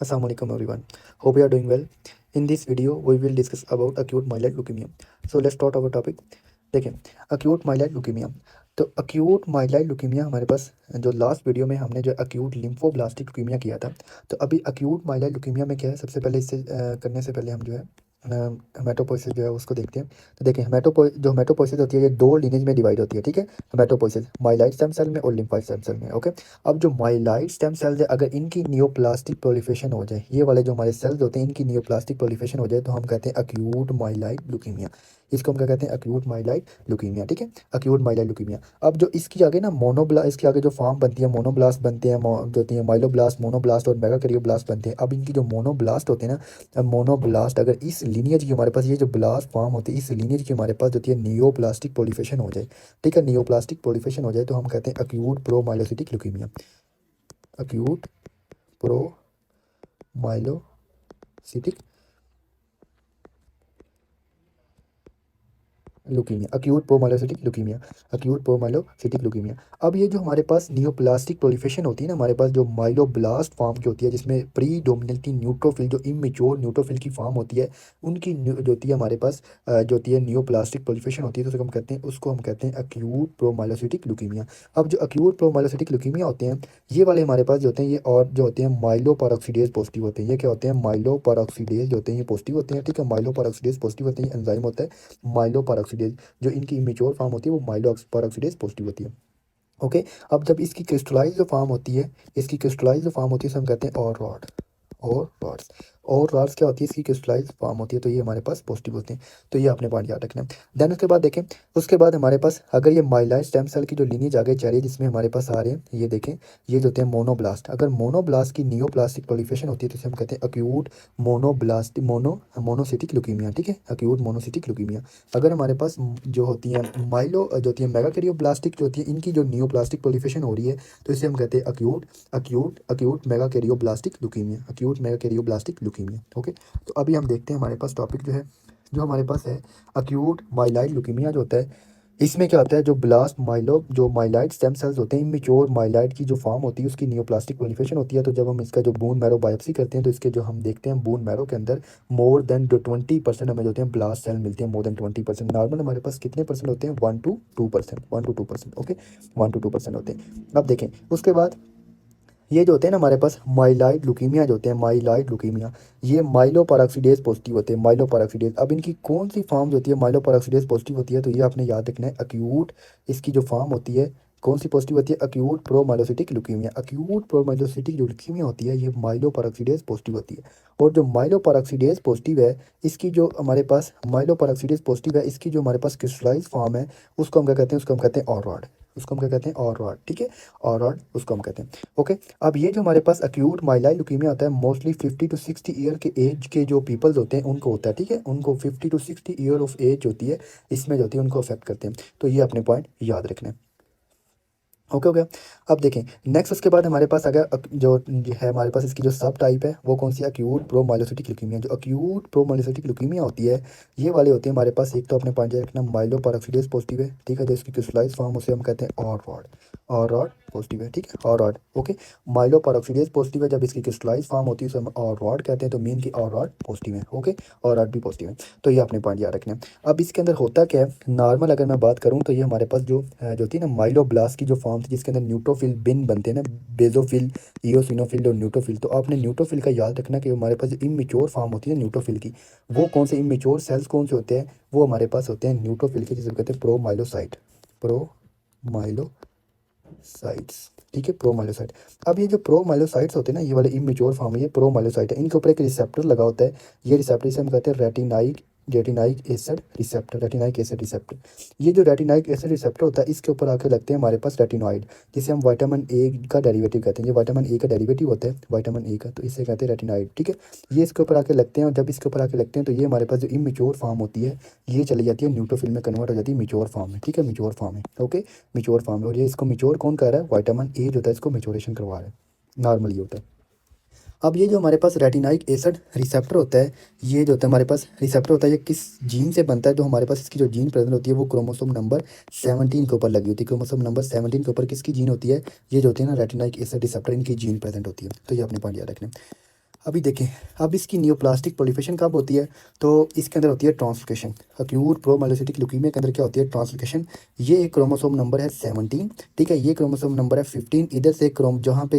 Assalamualaikum everyone. Hope you are doing well. In this video, we will discuss about acute myeloid leukemia. So let's start our topic. देखें, acute myeloid leukemia. तो acute myeloid leukemia हमारे पास जो last video में हमने जो acute lymphoblastic leukemia किया था, तो अभी acute myeloid leukemia में क्या है, सबसे पहले इससे करने से पहले हम जो है हेमेटोपोइसिस जो है उसको देखते हैं। तो देखें, हेमेटोपोइसिस होती है, ये दो लिनेज में डिवाइड होती है, ठीक है। हेमेटोपोइसिस माइलाइट स्टेम सेल में और लिम्फोइड स्टेम सेल में, ओके। अब जो माइलाइट स्टेम सेल्स है, अगर इनकी नियोप्लास्टिक प्रोलिफरेशन हो जाए, ये वाले जो हमारे सेल्स होते हैं, इनकी नियोप्लास्टिक प्रोलिफरेशन हो जाए, तो हम कहते हैं अक्यूट माइलाइट ल्यूकीमिया। इसको हम क्या कहते हैं? अक्यूट माइलाइट ल्यूकीमिया, ठीक है। Acute myeloid leukaemia. अब जो इसकी आगे ना इसके आगे जो फॉर्म बनती है, मोनोब्लास्ट बनते हैं, जो होती है माइलोब्लास्ट, मोनोब्लास्ट और मेगाकैरियोब्लास्ट बनते हैं। अब इनकी जो मोनोब्लास्ट होते हैं ना, अब मोनोब्लास्ट अगर इस लीनियज की हमारे पास ये जो ब्लास्ट फॉर्म होती है, इस लीनियज की हमारे पास होती है नियोप्लास्टिक प्रोलिफरेशन हो जाए, ठीक है, नियोप्लास्टिक प्रोलिफरेशन हो जाए, तो हम कहते हैं acute promyelocytic leukaemia. Acute promyelocytic leukaemia, acute promyelocytic leukaemia, acute promyelocytic leukaemia. अब ये जो हमारे पास नियोप्लास्टिक प्रोलिफरेशन होती है ना, हमारे पास जो माइलोब्लास्ट फॉर्म की होती है, जिसमें प्रीडोमिनेंटली न्यूट्रोफिल, जो इमेच्योर न्यूट्रोफिल की फॉर्म होती है, उनकी जो होती है हमारे पास जो होती है नियोप्लास्टिक प्रोलिफरेशन होती है, तो उसको हम कहते हैं अक्यूट प्रोमाइलोसिटिक ल्यूकीमिया। अब जो अक्यूट प्रोमाइलोसिटिक ल्यूकीमिया होते हैं, ये वाले हमारे पास जो होते हैं, ये और जो होते हैं माइलोपेरोक्सीडेज पॉजिटिव होते हैं। ये क्या होते हैं? माइलोपेरोक्सीडेज जो होते हैं, ये पॉजिटिव होते हैं, ठीक है। माइलोपेरोक्सीडेज पॉजिटिव होते हैं, एंजाइम होता है माइलोपेरोक्सीडेज। जो इनकी इमेच्योर फॉर्म होती है, वो माइलोपेरोक्सीडेज पॉजिटिव होती है, ओके। अब जब इसकी क्रिस्टलाइज जो फॉर्म होती है, इसकी क्रिस्टलाइज जो फॉर्म होती है, इसे हम कहते हैं और रॉड, और रॉड्स। और रॉड्स क्या होती है? इसकी क्रिस्टलाइज फॉर्म होती है, तो ये हमारे पास पॉजिटिव होते हैं। तो ये आपने पॉइंट याद रखना है। देन उसके बाद देखें, उसके बाद हमारे पास अगर ये माइलाइट स्टेम सेल की जो लीनियज आगे जा रही है, जिसमें हमारे पास आ रहे हैं, ये देखें, ये जो होते हैं मोनोब्लास्ट। अगर मोनोब्लास्ट की नियोप्लास्टिक प्रोलिफरेशन होती है, तो इसे हम कहते हैं अक्यूट मोनोसिटिक ल्यूकीमिया, ठीक है, अक्यूट मोनोसिटिक ल्यूकीमिया। अगर हमारे पास जो होती है जो होती है मेगाकैरियोब्लास्टिक जो होती है, इनकी जो नियोप्लास्टिक प्रोलिफरेशन हो रही है, तो इसे हम कहते हैं acute megakaryoblastic leukaemia, acute megakaryoblastic leukaemia, okay. तो अभी हम देखते हैं हमारे पास टॉपिक जो है, जो हमारे पास है अक्यूट माइलाइट ल्यूकीमिया जो होता है। इसमें क्या होता है? जो माइलाइट स्टेम सेल्स होते हैं, इमेच्योर माइलाइट की जो फॉर्म होती है, उसकी नियोप्लास्टिक प्रोलिफरेशन होती है। तो जब हम इसका जो बोन मैरो बायोप्सी करते हैं, तो इसके जो हम देखते हैं बोन मैरो के अंदर मोर देन जो 20% हमें जो होते हैं ब्लास्ट सेल मिलते हैं, मोर देन 20%। नॉर्मल हमारे पास कितने परसेंट होते हैं? 1 to 2%, 1 to 2%, ओके, 1 to 2% होते हैं। अब देखें, उसके बाद ये जो होते हैं ना हमारे पास माइलाइड लुकीमिया जो होते हैं, माइलाइड लुकीमिया, ये माइलोपेरोक्सीडेज पॉजिटिव होते हैं, माइलोपेरोक्सीडेज। अब इनकी कौन सी फॉर्म होती है माइलोपेरोक्सीडेज पॉजिटिव होती है? तो ये आपने याद रखना है, अक्यूट, इसकी जो फॉर्म होती है कौन सी पॉजिटिव होती है? Acute promyelocytic leukaemia. Acute promyelocytic जो लुकीमिया होती है, ये माइलोपेरोक्सीडेज पॉजिटिव होती है। और जो माइलोपेरोक्सीडेज पॉजिटिव है, इसकी जो हमारे पास माइलोपेरोक्सीडेज पॉजिटिव है, इसकी जो हमारे पास क्रिस्टलाइज फॉर्म है, उसको हम क्या कहते हैं? उसको हम कहते हैं और रॉड, उसको हम क्या कहते हैं? और रॉड, ठीक है, और रॉड उसको हम कहते हैं, ओके। अब ये जो हमारे पास अक्यूट माइलाइड ल्यूकीमिया होता है, मोस्टली 50 to 60 ईयर के एज के जो पीपल्स होते हैं उनको होता है, ठीक है। उनको 50 to 60 ईयर ऑफ एज होती है, इसमें जो होती है उनको अफेक्ट करते हैं। तो ये अपने पॉइंट याद रखना है, ओके हो गया। अब देखें, नेक्स्ट उसके बाद हमारे पास अगर जो है हमारे पास इसकी जो सब टाइप है, वो कौन सी? Acute promyelocytic leukaemia. जो अक्यूट प्रोमाइलोसिटिक ल्यूकीमिया होती है, ये वाले होते हैं हमारे पास, एक तो अपने पॉइंट रखना माइलोपेरोक्सीडेज पॉजिटिव है, ठीक है, जो इसकी क्रिस्टलाइज फॉर्म उसे हम कहते हैं और रॉड, और रॉड पॉजिटिव है, ठीक है, और रॉड, ओके। माइलोपेरोक्सीडेज पॉजिटिव है, जब इसकी क्रिस्टलाइज फॉर्म होती है उसे हम और रॉड कहते हैं, तो मीन की और रॉड पॉजिटिव है, ओके, और रॉड भी पॉजिटिव है। तो ये अपने पॉइंट याद रखना है। अब इसके अंदर होता क्या है? नॉर्मल अगर मैं बात करूँ, तो ये हमारे पास जो होती है ना माइलोब्लास्ट की जो फॉर्म थी, जिसके अंदर न्यूट्रोफिल बिन बनते हैं ना, बेजोफिल, इयोसिनोफिल और न्यूट्रोफिल। तो आपने न्यूट्रोफिल का याद रखना कि हमारे पास जो इमेच्योर फॉर्म होती है न्यूट्रोफिल की, वो कौन से इमेच्योर सेल्स कौन से होते हैं? वो हमारे पास होते हैं न्यूट्रोफिल के, जिसे कहते हैं प्रोमाइलोसाइट, प्रोमाइलोसाइट्स, ठीक है, प्रोमाइलोसाइट। अब ये जो प्रोमाइलोसाइट्स होते हैं ना, ये वाले इमेच्योर फॉर्म है, ये प्रोमाइलोसाइट है, इनके ऊपर एक रिसेप्टर लगा होता है। ये रिसेप्टर से हम कहते हैं रेटिनाइक एसिड रिसेप्टर। ये जो रेटिनाइक एसिड रिसेप्टर होता है, इसके ऊपर आके लगते हैं हमारे पास रेटिनॉइड, जिसे हम विटामिन ए का डेरिवेटिव कहते हैं। ये विटामिन ए का डेरिवेटिव होता है, विटामिन ए का, तो इसे कहते हैं रेटिनॉइड, ठीक है। ये इसके ऊपर आके लगते हैं, और जब इसके ऊपर आके लगते हैं, तो ये हमारे पास जो इमेच्योर फॉर्म होती है, ये चली जाती है न्यूट्रोफिल में कन्वर्ट हो जाती है मेच्योर फॉर्म में, ठीक है, मेच्योर फॉर्म है, ओके, मेच्योर फॉर्म है। और ये इसको मेच्योर कौन कर रहा है? विटामिन ए जो होता है इसको मेच्योरेशन करवा रहा है, नॉर्मली होता है। अब ये जो हमारे पास रेटिनाइक एसिड रिसेप्टर होता है, ये जो होता है हमारे पास रिसेप्टर होता है, ये किस जीन से बनता है? जो हमारे पास इसकी जो जीन प्रेजेंट होती है, वो क्रोमोसोम नंबर 17 के ऊपर लगी होती है। क्रोमोसोम नंबर 17 के ऊपर किसकी जीन होती है? ये जो होती है ना रेटिनाइक एसिड रिसेप्टर, इनकी जीन प्रेजेंट होती है। तो ये अपने पॉइंट याद रखना है। अभी देखें, अब इसकी न्यूप्लास्टिक प्रोलिफरेशन कब होती है, तो इसके अंदर होती है ट्रांसलोकेशन। अक्यूट प्रोमाइलोसिटिक ल्यूकीमिया के अंदर क्या होती है, ट्रांसलोकेशन। ये एक क्रोमोसोम नंबर है 17, ठीक है, ये क्रोमोसोम नंबर है 15। इधर से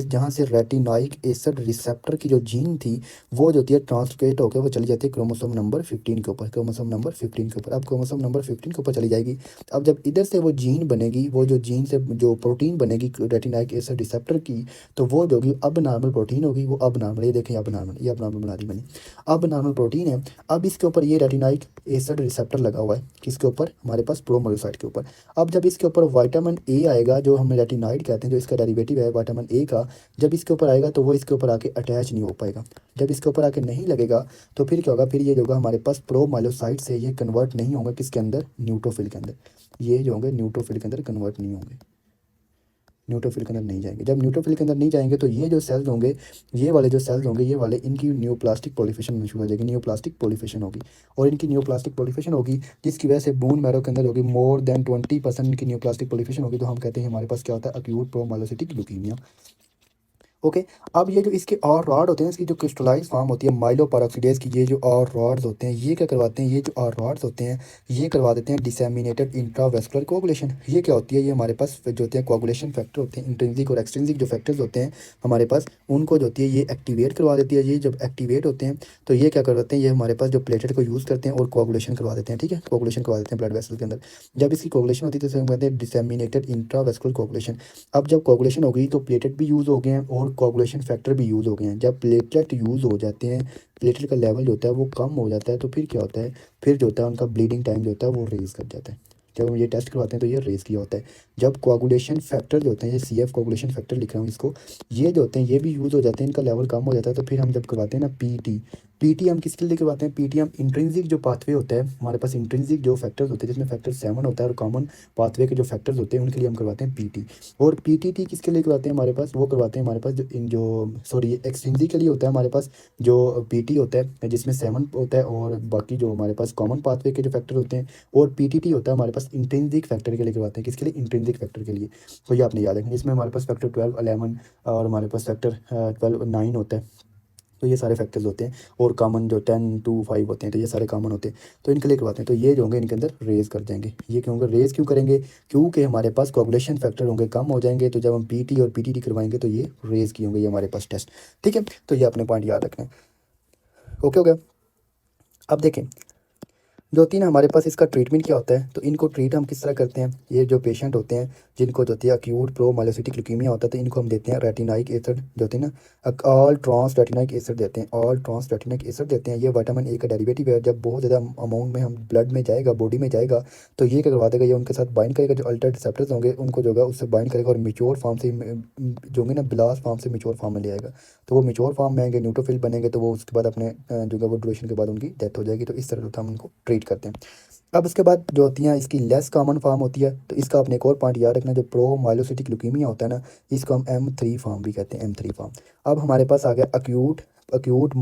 जहाँ से रेटिनोइक एसिड रिसेप्टर की जो जीन थी वो जो होती है ट्रांसलोकेट होकर वो चली जाती है क्रोमोसोम नंबर 15 के ऊपर, क्रोमोसोम नंबर 15 के ऊपर। अब क्रोमोसोम नंबर 15 के ऊपर चली जाएगी। अब जब इधर से वो जीन बनेगी, वो जो जीन से जो प्रोटीन बनेगी रेटिनोइक एसिड रिसेप्टर की, तो वो जो होगी अब नॉर्मल प्रोटीन होगी। वो अब नॉर्मल, ये देखें अब नॉर्मल, ये अब नॉर्मल बना दी मैंने। अब नॉर्मल प्रोटीन है। अब इसके ऊपर ये रेटिनाइक एसिड रिसेप्टर लगा हुआ है, किसके ऊपर, हमारे पास प्रोमोलोसाइट के ऊपर। अब जब इसके ऊपर विटामिन ए आएगा, जो हम रेटिनाइड कहते हैं, जो इसका डेरिवेटिव है विटामिन ए का, जब इसके ऊपर आएगा तो वो इसके ऊपर आके अटैच नहीं हो पाएगा। जब इसके ऊपर आके नहीं लगेगा तो फिर क्या होगा, फिर ये जो होगा हमारे पास प्रोमाइलोसाइट से ये कन्वर्ट नहीं होंगे किसके अंदर, न्यूट्रोफिल के अंदर। ये जो होंगे न्यूट्रोफिल के अंदर कन्वर्ट नहीं होंगे, न्यूट्रोफिल के अंदर नहीं जाएंगे। जब न्यूट्रोफिल के अंदर नहीं जाएंगे तो ये जो सेल्स होंगे, ये वाले जो सेल्स होंगे, ये वाले, इनकी न्यूप्लास्टिक प्रोलिफरेशन होनी शुरू हो जाएगी, न्यूप्लास्टिक प्रोलिफरेशन होगी। और इनकी न्यूप्लास्टिक प्रोलिफरेशन होगी जिसकी वजह से बोन मैरो के अंदर होगी मोर देन 20% इनकी न्यूप्लास्टिक प्रोलिफरेशन होगी, तो हम कहते हैं हमारे पास क्या होता है, अक्यूट प्रोमाइलोसिटिक ल्यूकीमिया। ओके। अब ये जो इसके और रॉड होते हैं, इसकी जो क्रिस्टलाइज फॉर्म होती है माइलोपेरोक्सीडेज की, ये जो और रॉड्स होते हैं ये क्या करवाते हैं, ये जो और रॉड्स होते हैं ये करवा देते हैं डिसेमिनेटेड इंट्रावेस्कुलर कोगुलेशन। ये क्या होती है, ये हमारे पास जो होते हैं कोगुलेशन फैक्टर होते हैं, इंट्रिंसिक और एक्सट्रिंसिक जो फैक्टर्स होते हैं हमारे पास, उनको जो होती है ये एक्टिवेट करवा देती है। ये जब एक्टिवेट होते हैं तो ये क्या करवाते हैं, ये हमारे पास जो प्लेटेट को यूज़ करते हैं और कोगुलेशन करवा देते हैं, ठीक है, कोगुलेशन करवा देते हैं ब्लड वेसल के अंदर। जब इसकी कोगुलेशन होती है तो इसे हम कहते हैं डिसेमिनेटेड इंट्रावेस्कुलर कोगुलेशन। अब जब कोगुलेशन हो गई तो प्लेटेट भी यूज़ हो गए हैं और कोगुलेशन फैक्टर भी यूज़ हो गए हैं। जब प्लेटलेट यूज़ हो जाते हैं, प्लेटलेट का लेवल जो होता है वो कम हो जाता है, तो फिर क्या होता है, फिर जो होता है उनका ब्लीडिंग टाइम जो होता है वो रेज़ कर जाता है। जब हम ये टेस्ट करवाते हैं तो ये रेज़ किया होता है। जब कोगुलेशन फैक्टर जो होते हैं, ये CF कोगुलेशन फैक्टर लिख रहा हूँ इसको, ये जो होते हैं ये भी यूज़ हो जाते हैं, इनका लेवल कम हो जाता है, तो फिर हम जब करवाते हैं ना पीटी, पीटी हम किसके लिए करवाते हैं, पीटी हम इंट्रिंसिक जो पाथवे होता है हमारे पास, इंट्रिंसिक जो फैक्टर्स होते हैं जिसमें फैक्टर 7 होता है और कॉमन पाथवे के जो फैक्टर्स होते हैं उनके लिए हम करवाते हैं पीटी। और पीटीटी किसके लिए करवाते हैं हमारे पास, वो करवाते हैं हमारे पास जो सॉरी एक्सट्रिंसिक के लिए होता है हमारे पास, जो पीटी होता है जिसमें 7 होता है और बाकी जो हमारे पास कॉमन पाथवे के जो फैक्टर होते हैं। और पीटीटी होता है हमारे पास इंट्रिंसिक फैक्टर के लिए करवाते हैं, किसके लिए, इंट्रिंसिक फैक्टर के लिए। तो ये आपने याद रखना, इसमें हमारे पास फैक्टर 12, 11 और हमारे पास फैक्टर 12, 9 होता है। तो ये सारे फैक्टर्स होते हैं और कॉमन जो 10 to 5 होते हैं, तो ये सारे कॉमन होते हैं, तो इनके लिए करवाते हैं। तो ये जो होंगे इनके अंदर रेज़ कर जाएंगे। ये क्यों होंगे, रेज़ क्यों करेंगे, क्योंकि हमारे पास कोगुलेशन फैक्टर होंगे कम हो जाएंगे, तो जब हम पीटी और पीटीटी करवाएंगे तो ये रेज़ की होंगे ये हमारे पास टेस्ट, ठीक है। तो ये अपने पॉइंट याद रखना है। ओके हो गया। अब देखें, जो होती है ना हमारे पास इसका ट्रीटमेंट क्या होता है, तो इनको ट्रीट हम किस तरह करते हैं। ये जो पेशेंट होते हैं जिनको जो होती है अक्यूट प्रोमाइलोसिटिक ल्यूकीमिया होता है, तो इनको हम देते हैं रेटिनाइक एसिड जो होती है ना, ऑल ट्रांस रेटिनाइक एसिड देते हैं, ऑल ट्रांस रेटिनाइक एसिड देते हैं। ये विटामिन ए का डेरिवेटिव है, जब बहुत ज़्यादा अमाउंट में हम ब्लड में जाएगा, बॉडी में जाएगा, तो ये क्या करवा देगा, ये उनके साथ बाइंड करेगा, जो अल्टर रिसेप्टर्स होंगे उनको जो होगा उससे बाइंड करेगा और मिच्योर फॉर्म से जो होंगे ना ब्लास्ट फॉर्म से मिच्योर फॉर्म में ले आएगा। तो वो मिच्योर फॉर्म में आएंगे, न्यूट्रोफिल बनेंगे, तो वो उसके बाद अपने जो है वो ड्यूरेशन के बाद उनकी डेथ हो जाएगी। तो इस तरह से हम उनको ट्रीट करते हैं। अब उसके बाद जो होती हैं इसकी लेस कॉमन फॉर्म होती है, तो इसका आपने एक और पॉइंट याद रखना, जो प्रोमाइलोसिटिक ल्यूकीमिया होता है ना, इसको हम M3 फॉर्म भी कहते हैं, M3 फॉर्म। अब हमारे पास आ गया अक्यूट अक्यूट जो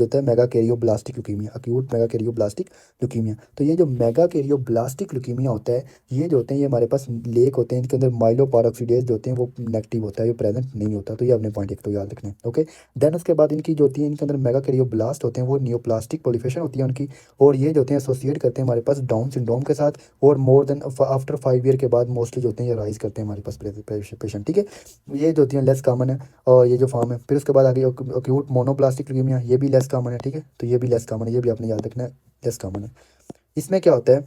होता है megakaryoblastic leukaemia, acute megakaryoblastic leukaemia. तो ये जो मेगा कैरियोब्लास्टिक ल्यूकीमिया होता है, ये जो होते हैं ये हमारे पास लेक होते हैं, इनके अंदर माइलोपेरोक्सीडेज जो होते हैं वो नेगेटिव होता है, ये प्रेजेंट नहीं होता। तो ये अपने पॉइंट एक तो याद रखना है। ओके। देन उसके बाद इनकी जो होती है, इनके अंदर मेगा कैरियोब्लास्ट होते हैं, वो न्यूप्लास्टिक प्रोलिफरेशन होती है उनकी, और ये जो होते हैं एसोसिएट करते हैं हमारे पास डाउन सिंड्रोम के साथ, और मोर देन आफ्टर 5 ईयर के बाद मोस्टली जो होते हैं ये राइज करते हैं हमारे पास पेशेंट, ठीक है। ये जो होती हैं लेस कॉमन है और ये जो फॉर्म है। फिर उसके बाद आगे अक्यूट मोनोप्लास्टिक ल्यूकीमिया, ये भी लेस कॉमन है, ठीक है। तो ये भी लेस कॉमन है, ये भी आपने याद रखना है, लेस कॉमन है। इसमें क्या होता है,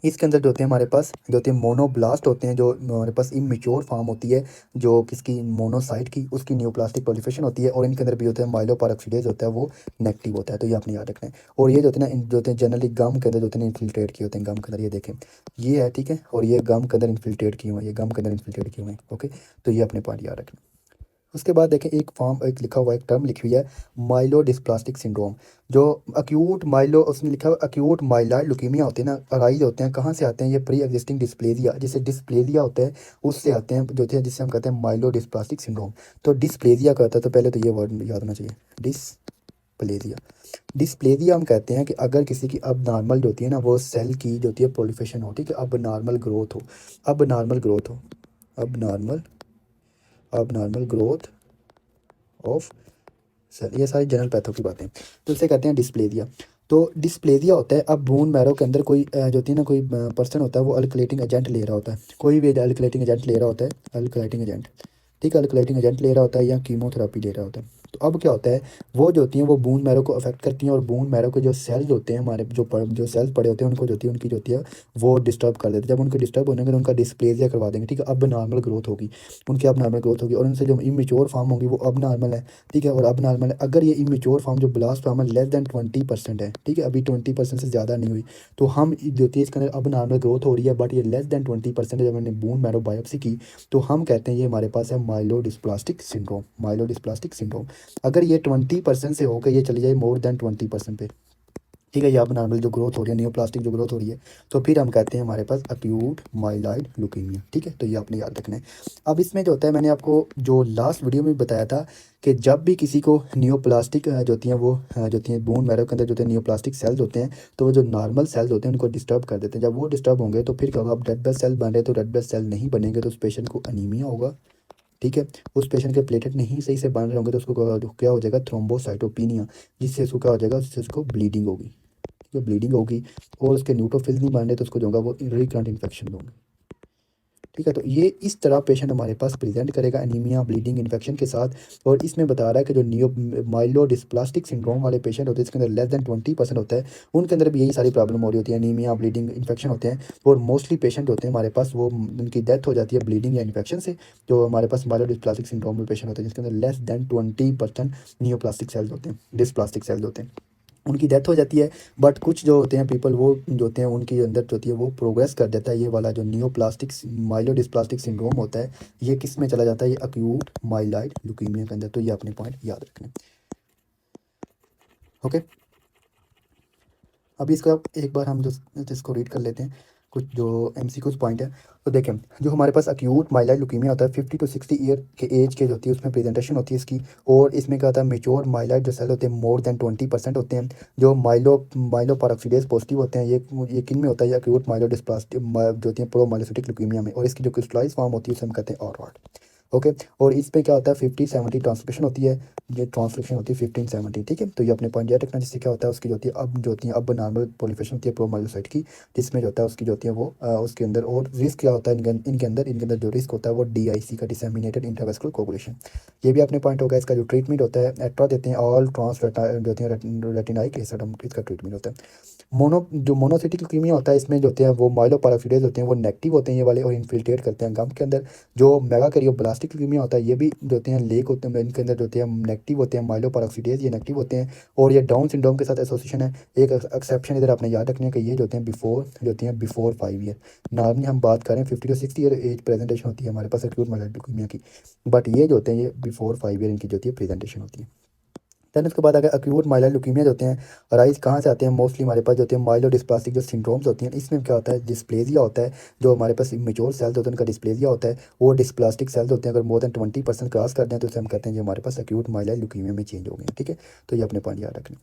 इसके अंदर जो होते हैं हमारे पास जो होते हैं मोनोब्लास्ट होते हैं, जो हमारे पास इमेच्योर फॉर्म होती है, जो किसकी, मोनोसाइट की, उसकी न्यूप्लास्टिक प्रोलिफरेशन होती है, और इनके अंदर भी होता है माइलोपेरोक्सीडेज होता है, वो नेगेटिव होता है। तो ये आपने याद रखना है। और ये जो होते हैं ना, जो होते हैं जनरली गम के अंदर जो होते हैं इन्फिल्ट्रेट किए होते हैं, गम के अंदर, ये देखें ये है, ठीक है, और ये गम के अंदर इन्फिल्ट्रेट किए हुए हैं, ये गम के अंदर इन्फिल्ट्रेट किए हुए हैं। ओके। तो ये अपने पॉइंट याद रखना। उसके बाद देखें एक फॉर्म, एक लिखा हुआ, एक टर्म लिखी हुई है माइलोडिस्प्लास्टिक सिंड्रोम। जो अक्यूट माइलो, उसमें लिखा हुआ अक्यूट माइलॉइड ल्यूकीमिया होते हैं ना, अराइज होते हैं, कहाँ से आते हैं, ये प्री एग्जिस्टिंग डिस्प्लेजिया, जिसे डिस्प्लेजिया होता है उससे आते हैं, जो थे जिससे हम कहते हैं माइलोडिस्प्लास्टिक सिंड्रोम। तो डिस्प्लेजिया का होता है, तो पहले तो ये वर्ड याद होना चाहिए, डिस्प्लेजिया। डिस्प्लेजिया हम कहते हैं कि अगर किसी की अब नॉर्मल जो होती है ना, वो सेल की जो होती है प्रोलिफरेशन होती है, कि अब नॉर्मल ग्रोथ हो, अब नॉर्मल ग्रोथ हो, अब नॉर्मल ग्रोथ ऑफ सर ये सारी जनरल पैथो की बातें। तो इसे कहते हैं डिस्प्लेजिया। तो डिस्प्लेजिया होता है, अब बोन मैरो के अंदर कोई जो होती है ना, कोई पर्सन होता है वो अल्कलेटिंग एजेंट ले रहा होता है, कोई भी अल्कलेटिंग एजेंट ले रहा होता है, अल्कलेटिंग एजेंट, ठीक है, अल्कलेटिंग एजेंट ले रहा होता है या कीमोथेरेपी ले रहा होता है। तो अब क्या होता है, वो जो होती हैं वो बोन मैरो को अफेक्ट करती हैं, और बोन मैरो के जो सेल्स होते हैं हमारे, जो सेल्स पड़े होते हैं उनको जो होती है, उनकी जो होती है वो डिस्टर्ब कर देते हैं। जब उनके डिस्टर्ब होने के तो उनका डिस्प्लेजिया करवा देंगे, ठीक है, अब नॉर्मल ग्रोथ होगी, उनकी अब नॉर्मल ग्रोथ होगी, और उनसे जो इमेच्योर फॉर्म होगी वो अब नॉर्मल है, ठीक है, और अब नॉर्मल है। अगर ये इमेच्योर फॉर्म जो ब्लास्ट फॉर्म है लेस दैन 20% है, ठीक है, अभी 20% से ज़्यादा नहीं हुई, तो हम जो होती है इसके अंदर अब नॉर्मल ग्रोथ हो रही है, बट ये लेस दैन 20% है, जब मैंने बोन मैरो बायोप्सी की तो हम कहते हैं ये हमारे पास है माइलोडिस्प्लास्टिक सिंड्रोम, माइलोडिस्प्लास्टिक सिंड्रोम। अगर ये 20% से होकर ये चली जाए मोर देन 20% पे, ठीक है, ये अब नॉर्मल जो ग्रोथ हो रही है, नियोप्लास्टिक जो ग्रोथ हो रही है, तो फिर हम कहते हैं हमारे पास अक्यूट माइलॉइड ल्यूकीमिया, ठीक है, तो ये आपने याद रखना है। अब इसमें जो होता है, मैंने आपको जो लास्ट वीडियो में बताया था कि जब भी किसी को नियोप्लास्टिक जो होती हैं वो जो होती हैं बोन मैरो के अंदर जो होते हैं नियोप्लास्टिक सेल्स होते हैं, तो वो जो नॉर्मल सेल्स होते हैं उनको डिस्टर्ब कर देते हैं। जब वो डिस्टर्ब होंगे तो फिर क्या होगा, अब रेड ब्लड सेल बन रहे तो रेड ब्लड सेल नहीं बनेंगे तो उस पेशेंट को अनीमिया होगा, ठीक है, उस पेशेंट के प्लेटलेट नहीं सही से बन रहे होंगे तो उसको क्या हो जाएगा, थ्रोम्बोसाइटोपिनिया, जिससे उसको क्या हो जाएगा, उससे उसको ब्लीडिंग होगी, ठीक है, ब्लीडिंग होगी, और उसके न्यूट्रोफिल्स नहीं बन रहे तो उसको जो होगा वो रिकरेंट इन्फेक्शन होंगे, ठीक है। तो ये इस तरह पेशेंट हमारे पास प्रेजेंट करेगा एनीमिया ब्लीडिंग इन्फेक्शन के साथ। और इसमें बता रहा है कि जो नियो माइलोडिस्प्लास्टिक सिंड्रोम वाले पेशेंट होते हैं, इसके अंदर लेस दैन 20% होता है, उनके अंदर भी यही सारी प्रॉब्लम हो रही होती है, एनीमिया ब्लीडिंग इन्फेक्शन होते हैं। और मोस्टली पेशेंट होते हैं हमारे पास वो उनकी डेथ हो जाती है ब्लीडिंग या इन्फेक्शन से, जो हमारे पास माइलोडिस्प्लास्टिक सिंड्रोम में पेशेंट होते हैं जिसके अंदर लेस दैन 20% नियोप्लास्टिक सेल्स होते हैं, डिस्प्लास्टिक सेल्स होते हैं, उनकी डेथ हो जाती है। बट कुछ जो होते हैं पीपल, वो जो होते हैं उनके अंदर जो होती है वो प्रोग्रेस कर देता है, ये वाला जो नियोप्लास्टिक माइलोडिस्प्लास्टिक सिंड्रोम होता है, ये किस में चला जाता है, ये अक्यूट माइलॉइड ल्यूकीमिया के अंदर। तो ये अपने पॉइंट याद रखने, ओके। अभी इसका एक बार हम जो इसको रीड कर लेते हैं, कुछ जो कुछ पॉइंट है। तो देखें, जो हमारे पास अक्यूट माइलॉइड ल्यूकीमिया होता है 50 to 60 ईयर के एज के जो होती है उसमें प्रेजेंटेशन होती है इसकी। और इसमें क्या होता है, मेच्योर माइलॉइड जो सेल होते हैं मोर देन 20% होते हैं, जो माइलोपारोक्सीडेज पॉजिटिव होते हैं। ये किन में होता है, ये अक्यूट माइलोडिस्प्लास्टिक जो होती है प्रो माइलोसिटिक ल्यूकीमिया में। और इसकी जो क्रिस्टलाइज फॉर्म होती है उसे हम कहते हैं और ओके। और इस पे क्या होता है 50-70 ट्रांसक्रिप्शन होती है, ये ट्रांसक्रिप्शन होती है 15-70, ठीक है। तो ये अपने पॉइंट याद रखना, जिससे क्या होता है उसकी जो होती है अब जो होती है अब नॉर्मल प्रोलिफरेशन होती है प्रोमाइलोसाइट की, जिसमें जो होता है उसकी जो होती है वो उसके अंदर। और रिस्क क्या होता है इनके अंदर जो रिस्क होता है वो DIC का डिसेमिनेटेड इंट्रावेस्कुलर कोगुलेशन, ये भी अपने पॉइंट होगा। इसका जो ट्रीटमेंट होता है एट्रा देते हैं, ऑल ट्रांस जो होती है रेटिनाइक एसिड, इसका ट्रीटमेंट होता है। जो मोनोसिटिक ल्यूकीमिया होता है, इसमें जो होते हैं वो माइलोपाराफिडेज होते हैं, वो नेगेटिव होते हैं ये वाले, और इन्फिल्ट्रेट करते हैं गम के अंदर। जो मेगाकैरियोब्लास्टिक ल्यूकीमिया होता है, ये भी जो होते हैं लेक होते हैं, इनके अंदर जो होते हैं नेगेटिव होते हैं, माइलोपाराफिडेज ये नेगेटिव होते हैं। और ये डाउन सिंड्रोम के साथ एसोसिएशन है। एक एक्सेप्शन इधर आपने याद रखने है कि ये जो होते हैं बिफोर 5 ईयर। नॉर्मली हम बात करें 50 to 60 ईयर एज प्रेजेंटेशन होती है हमारे पास एक्यूट माइलॉइड ल्यूकीमिया की, बट ये जो होते हैं ये बिफोर 5 ईयर इनकी जो होती है प्रेजेंटेशन होती है। देन उसके बाद अगर अक्यूट माइलॉइड ल्यूकीमिया जो होते हैं राइज कहाँ से आते हैं, मोस्टली हमारे पास जो होते हैं माइलोडिस्प्लास्टिक जो सिंड्रोम्स होती हैं, इसमें क्या होता है डिस्प्लेजिया होता है। जो हमारे पास इमेच्योर सेल्स होते हैं उनका डिस्प्लेजिया होता है, वो डिस्प्लास्टिक सेल्स होते हैं, अगर मोर देन 20% क्रॉस कर दें तो उसे हम कहते हैं जो हमारे पास अक्यूट माइलॉइड ल्यूकीमिया में चेंज हो गए हैं, ठीक है। तो ये अपने पॉइंट याद रखना।